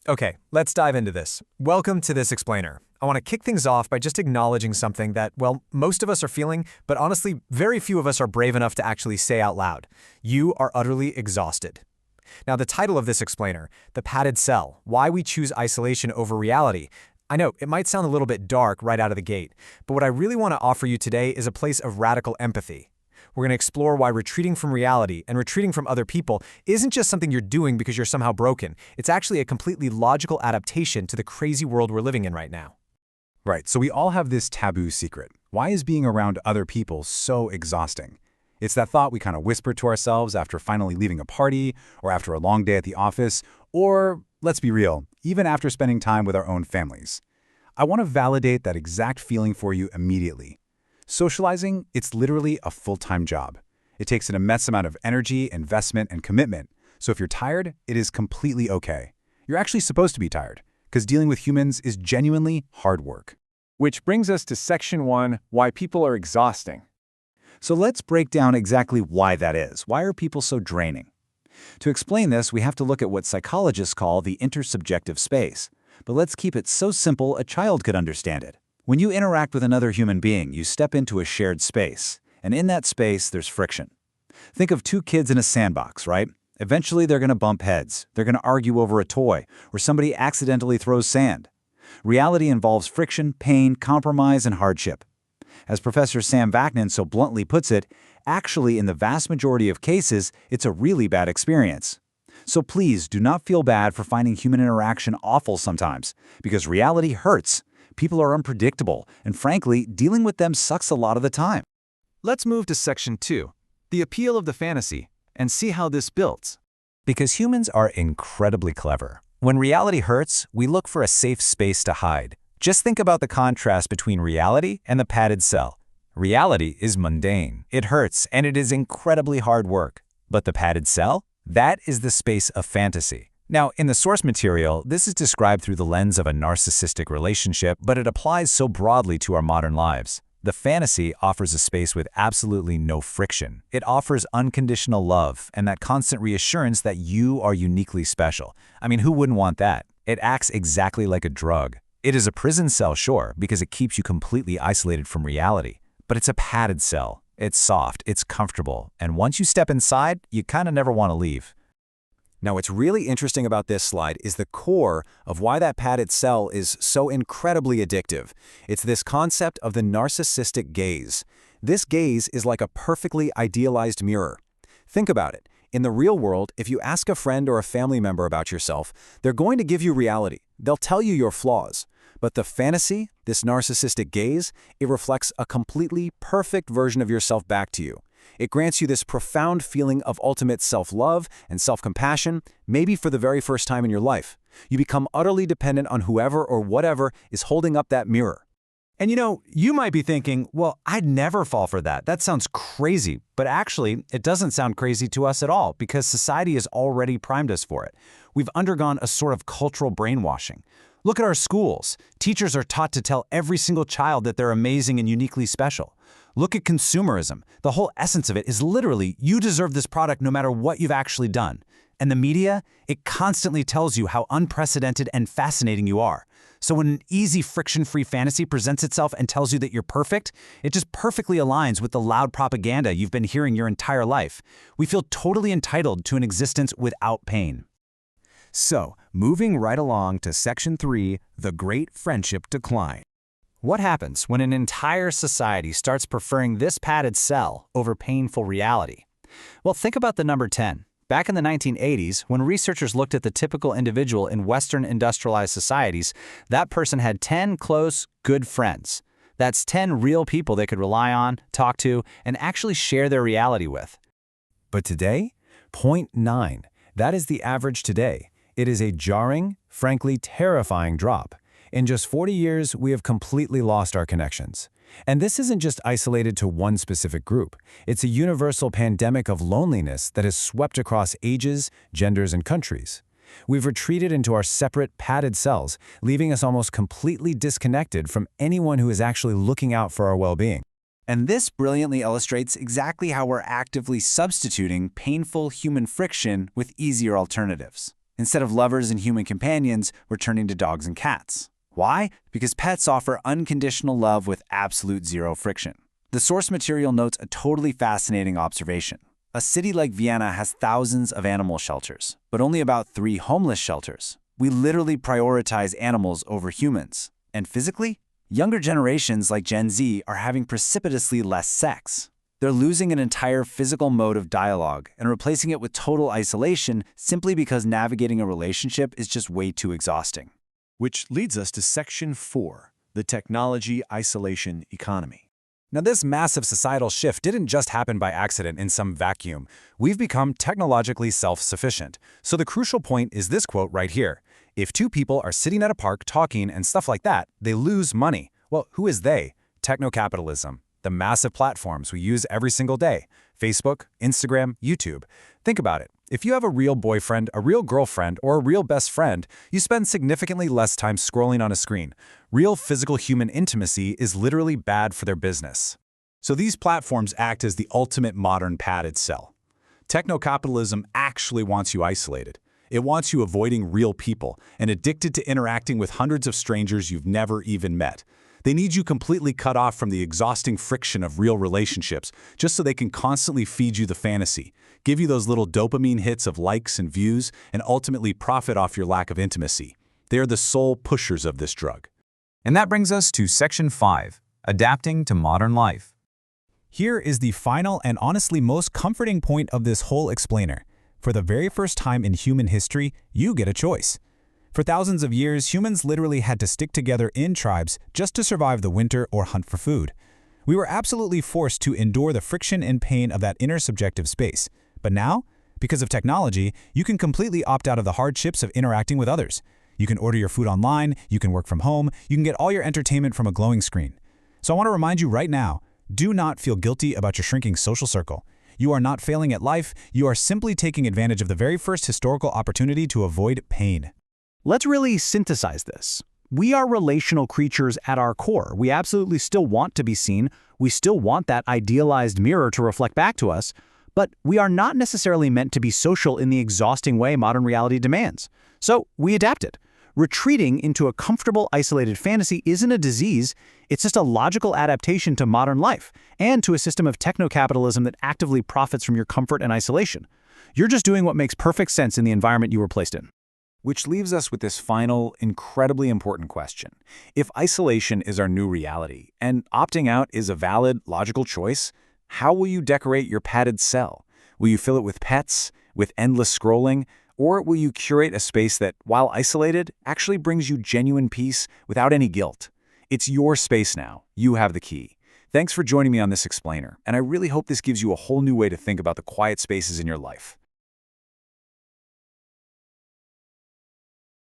Okay, let's dive into this. Welcome to This Explainer. I want to kick things off by just acknowledging something that, well, most of us are feeling, but honestly, very few of us are brave enough to actually say out loud. You are utterly exhausted. Now, the title of this explainer, The Padded Cell, Why We Choose Isolation Over Reality. I know, it might sound a little bit dark right out of the gate, but what I really want to offer you today is a place of radical empathy. We're going to explore why retreating from reality and retreating from other people isn't just something you're doing because you're somehow broken. It's actually a completely logical adaptation to the crazy world we're living in right now. Right, so we all have this taboo secret. Why is being around other people so exhausting? It's that thought we kind of whisper to ourselves after finally leaving a party, or after a long day at the office, or, let's be real, even after spending time with our own families. I want to validate that exact feeling for you immediately. Socializing, it's literally a full-time job. It takes an immense amount of energy, investment, and commitment. So if you're tired, it is completely okay. You're actually supposed to be tired, because dealing with humans is genuinely hard work. Which brings us to Section 1, Why People Are Exhausting. So let's break down exactly why that is. Why are people so draining? To explain this, we have to look at what psychologists call the intersubjective space. But let's keep it so simple a child could understand it. When you interact with another human being, you step into a shared space. And in that space, there's friction. Think of two kids in a sandbox, right? Eventually, they're going to bump heads. They're going to argue over a toy, or somebody accidentally throws sand. Reality involves friction, pain, compromise, and hardship. As Professor Sam Vaknin so bluntly puts it, actually, in the vast majority of cases, it's a really bad experience. So please do not feel bad for finding human interaction awful sometimes, because reality hurts. People are unpredictable, and frankly, dealing with them sucks a lot of the time. Let's move to Section 2, the appeal of the fantasy, and see how this builds. Because humans are incredibly clever. When reality hurts, we look for a safe space to hide. Just think about the contrast between reality and the padded cell. Reality is mundane, it hurts, and it is incredibly hard work. But the padded cell? That is the space of fantasy. Now, in the source material, this is described through the lens of a narcissistic relationship, but it applies so broadly to our modern lives. The fantasy offers a space with absolutely no friction. It offers unconditional love and that constant reassurance that you are uniquely special. I mean, who wouldn't want that? It acts exactly like a drug. It is a prison cell, sure, because it keeps you completely isolated from reality. But it's a padded cell. It's soft, it's comfortable, and once you step inside, you kind of never want to leave. Now, what's really interesting about this slide is the core of why that padded cell is so incredibly addictive. It's this concept of the narcissistic gaze. This gaze is like a perfectly idealized mirror. Think about it. In the real world, if you ask a friend or a family member about yourself, they're going to give you reality. They'll tell you your flaws. But the fantasy, this narcissistic gaze, it reflects a completely perfect version of yourself back to you. It grants you this profound feeling of ultimate self-love and self-compassion, maybe for the very first time in your life. You become utterly dependent on whoever or whatever is holding up that mirror. And you might be thinking, well, I'd never fall for that. That sounds crazy. But actually, it doesn't sound crazy to us at all because society has already primed us for it. We've undergone a sort of cultural brainwashing. Look at our schools. Teachers are taught to tell every single child that they're amazing and uniquely special. Look at consumerism. The whole essence of it is literally, you deserve this product no matter what you've actually done. And the media, it constantly tells you how unprecedented and fascinating you are. So when an easy, friction-free fantasy presents itself and tells you that you're perfect, it just perfectly aligns with the loud propaganda you've been hearing your entire life. We feel totally entitled to an existence without pain. So, moving right along to Section 3, the Great Friendship Decline. What happens when an entire society starts preferring this padded cell over painful reality? Well, think about the number 10. Back in the 1980s, when researchers looked at the typical individual in Western industrialized societies, that person had 10 close, good friends. That's 10 real people they could rely on, talk to, and actually share their reality with. But today, 0.9. That is the average today. It is a jarring, frankly terrifying drop. In just 40 years, we have completely lost our connections. And this isn't just isolated to one specific group. It's a universal pandemic of loneliness that has swept across ages, genders, and countries. We've retreated into our separate, padded cells, leaving us almost completely disconnected from anyone who is actually looking out for our well-being. And this brilliantly illustrates exactly how we're actively substituting painful human friction with easier alternatives. Instead of lovers and human companions, we're turning to dogs and cats. Why? Because pets offer unconditional love with absolute zero friction. The source material notes a totally fascinating observation. A city like Vienna has thousands of animal shelters, but only about 3 homeless shelters. We literally prioritize animals over humans. And physically, younger generations like Gen Z are having precipitously less sex. They're losing an entire physical mode of dialogue and replacing it with total isolation simply because navigating a relationship is just way too exhausting. Which leads us to Section 4, the technology isolation economy. Now, this massive societal shift didn't just happen by accident in some vacuum. We've become technologically self-sufficient. So the crucial point is this quote right here. If 2 people are sitting at a park talking and stuff like that, they lose money. Well, who is they? Technocapitalism. The massive platforms we use every single day. Facebook, Instagram, YouTube. Think about it. If you have a real boyfriend, a real girlfriend, or a real best friend, you spend significantly less time scrolling on a screen. Real physical human intimacy is literally bad for their business. So these platforms act as the ultimate modern padded cell. Technocapitalism actually wants you isolated. It wants you avoiding real people and addicted to interacting with hundreds of strangers you've never even met. They need you completely cut off from the exhausting friction of real relationships just so they can constantly feed you the fantasy, give you those little dopamine hits of likes and views, and ultimately profit off your lack of intimacy. They are the sole pushers of this drug. And that brings us to Section 5, Adapting to Modern Life. Here is the final and honestly most comforting point of this whole explainer. For the very first time in human history, you get a choice. For thousands of years, humans literally had to stick together in tribes just to survive the winter or hunt for food. We were absolutely forced to endure the friction and pain of that inner subjective space. But now, because of technology, you can completely opt out of the hardships of interacting with others. You can order your food online, you can work from home, you can get all your entertainment from a glowing screen. So I want to remind you right now, do not feel guilty about your shrinking social circle. You are not failing at life, you are simply taking advantage of the very first historical opportunity to avoid pain. Let's really synthesize this. We are relational creatures at our core. We absolutely still want to be seen. We still want that idealized mirror to reflect back to us. But we are not necessarily meant to be social in the exhausting way modern reality demands. So we adapted. Retreating into a comfortable, isolated fantasy isn't a disease. It's just a logical adaptation to modern life and to a system of technocapitalism that actively profits from your comfort and isolation. You're just doing what makes perfect sense in the environment you were placed in. Which leaves us with this final, incredibly important question. If isolation is our new reality, and opting out is a valid, logical choice, how will you decorate your padded cell? Will you fill it with pets, with endless scrolling, or will you curate a space that, while isolated, actually brings you genuine peace without any guilt? It's your space now. You have the key. Thanks for joining me on this explainer, and I really hope this gives you a whole new way to think about the quiet spaces in your life.